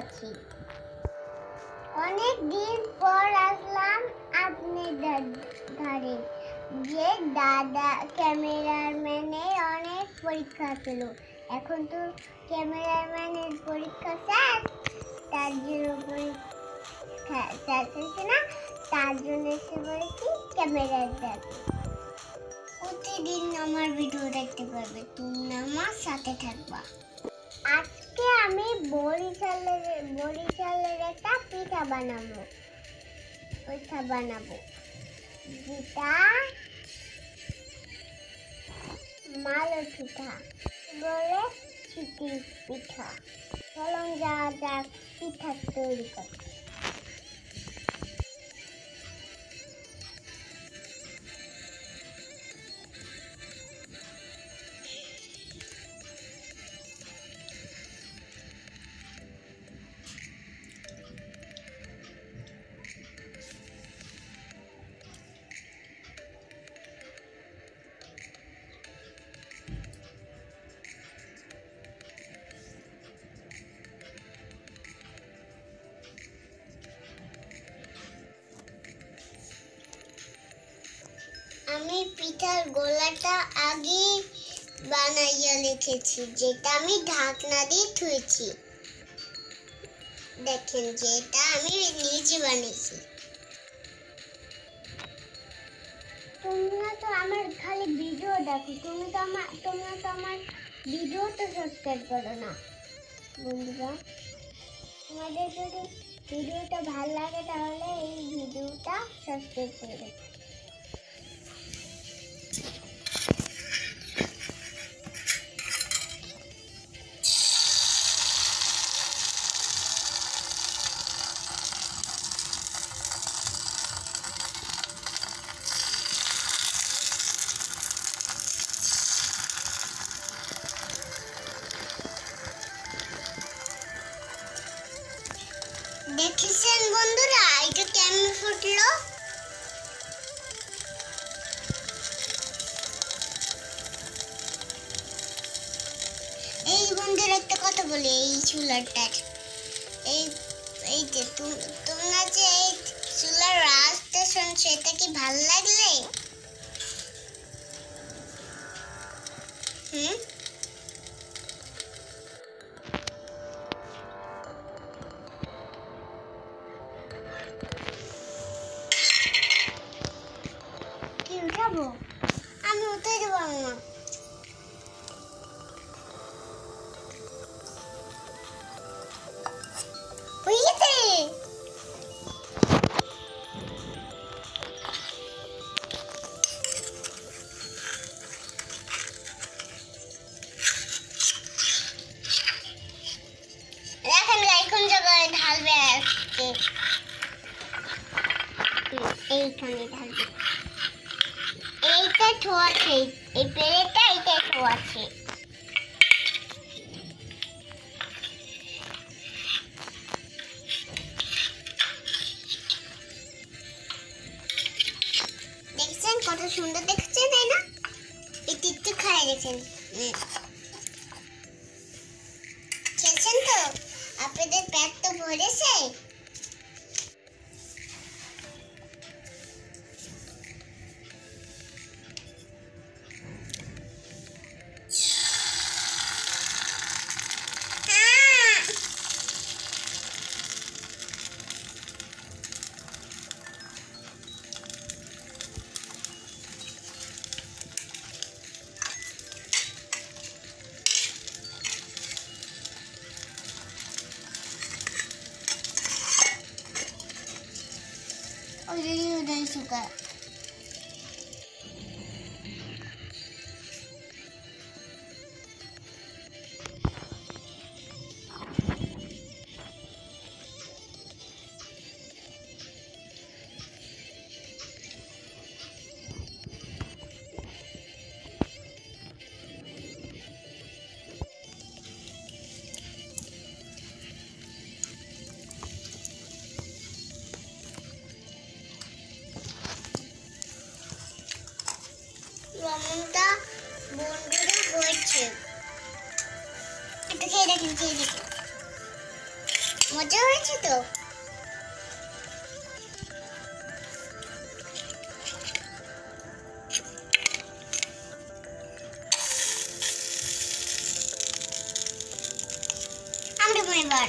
আছি। অনেক দিন পর আসলাম আপনাদের ধারে। যে দাদা ক্যামেরাম্যানের অনেক পরীক্ষা ছিল, এখন তো ক্যামেরাম্যানের পরীক্ষা শেষ। তার জন্য পরীক্ষা শেষ হয়েছে না, তার জন্য এসে বলেছি ক্যামেরা দেখো। প্রতিদিন আমার ভিডিও দেখতে পারবে, তুমি আমার সাথে থাকবা। আজকে আমি বরিশালের একটা পিঠা বানাবো। যেটা মালয় পিঠা বলে, চিতই পিঠা। চলুন যা যাক পিঠা তৈরি করতে। আমি পিঠার গোলাটা আগে বানাইয়া রেখেছি, যেটা আমি ঢাকনা দিয়ে ধুয়েছি। দেখেন, যেটা আমি নিজে বানিয়েছি। তোমরা তো আমার খালি ভিডিও দেখো, তোমরা তো আমার ভিডিও তো সাবস্ক্রাইব করো না। বন্ধুরা, তোমাদের যদি ভিডিওটা ভালো লাগে তাহলে এই ভিডিওটা সাবস্ক্রাইব করে দেবে। দেখেছেন বন্ধুরা, এটা কেমন ফুটলো? এই বন্ধুরা, একটা কথা বলি, এই চুলাটার এই যে তোমরা যে এই চুলার আওয়াজটা শুনছো, এটা কি ভালো লাগলে? কি উঠাবো? আমি উঠাইতে পারবো না। এখন জায়গায় ঢালবে, এইখানে ঢালবে। এইটা ছোঁয়াছে, এই প্লেটটা এইটা ছোঁয়াছে। দেখছেন কত সুন্দর দেখছে, তাই না? একটু খাই দেখেন, খেয়েছেন তো? আপনাদের পেট তো ভরেছে? udah suka. লবণটা বন্ধুরা হয়েছে, একটু খেয়ে দেখেন। মজা হয়েছে তো? আমি দেবো এবার।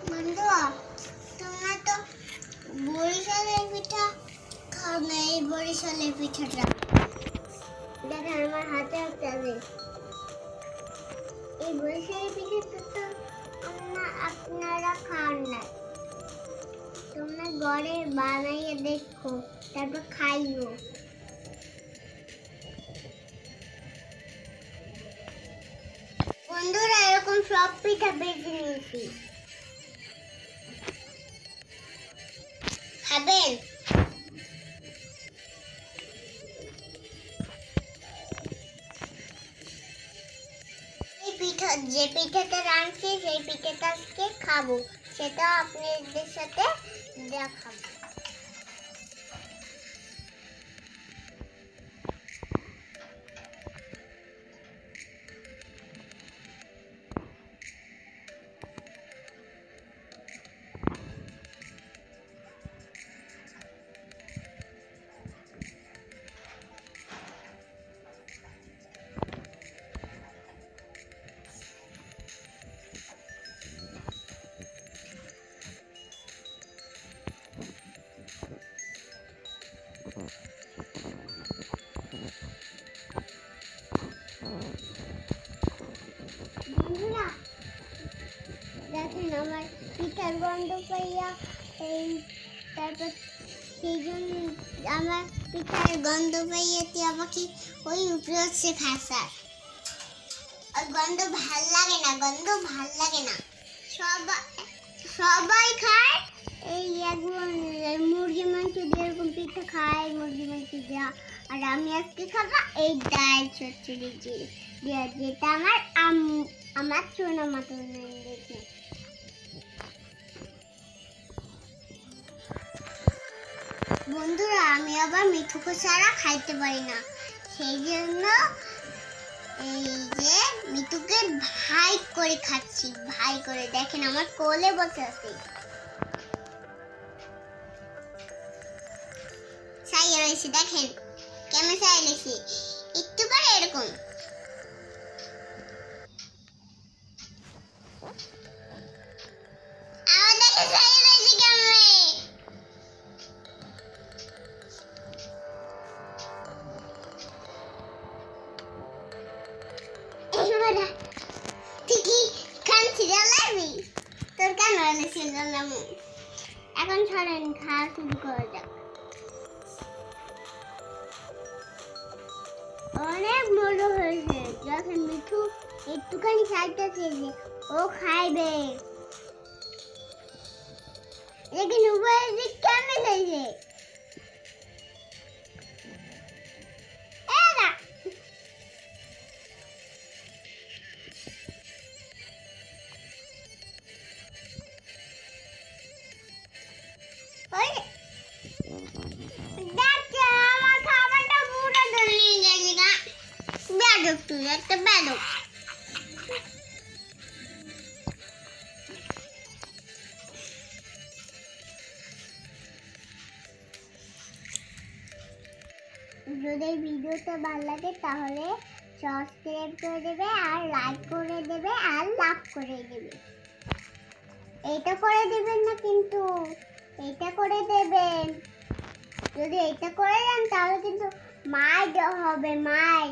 বন্ধুরা, তোমরা তো বরিশালের পিঠা খাও না, এই বরিশালের পিঠাটা দেখেন আমার হাতে একটা আছে। এই বরিশালের পিঠাটা তো আপনারা খান না, তোমরা ঘরে বানাইয়ে দেখো, তারপর খাইও। বন্ধুরা, এরকম সব পিঠা বেছে নিয়েছি, খাবেন? এই পিঠা, যে পিঠাটা রাঁধছি সেই পিঠাটা আজকে খাবো, সেটা আপনাদের সাথে দেখাবো। বন্ধুরা দেখেন আমার পিঠার গন্ধ পাইয়া, এই তারপর সেই জন্য আমার পিঠার গন্ধ পাইয়া টিয়া পাখি ওই উপরে হচ্ছে খাসার। আর গন্ধ ভাল লাগে না, গন্ধ ভাল লাগে না। সবাই খায় এই একদম মুরগি মাংস দিয়ে এরকম পিঠা খায়, মুরগি মাংস দেওয়া। আর আমি আজকে খাবো এই ডাল চচ্চড়ি দিয়ে, যেটা আমার সোনা মা তৈরি এনেছে। বন্ধুরা, আমি আবার মিঠুকো ছাড়া খাইতে পারি না, সেই জন্য এই যে মিঠুকে ভাই করে খাচ্ছি, ভাই করে। দেখেন আমার কোলে বসে আছে, সাইয়ে রয়েছে, দেখেন কেমন সাইয়ে রয়েছে, একটু করে এরকম। আমার দেখে সাইয়ে রয়েছে কেমন। তোর কেন এখন ছড়েন, খাওয়া শুরু করা যাক। অনেক মজা হয়েছে, যখন মিঠু একটুখানি খাইতেছে যে ও খাইবে, লেকিন উপরের দিক কেমন হয়েছে। আমার খাবারটা পুরো ধরিয়ে গেছে গা, বেদক তুই একটা বেদক। যদি ভিডিওটা ভালো লাগে তাহলে সাবস্ক্রাইব করে দেবে, আর লাইক করে দেবে, আর লাভ করে দেবে। এটা করে দেবেন না কিন্তু, এটা করে দেবেন। যদি এটা করে দেন তাহলে কিন্তু মাই হবে, মাই।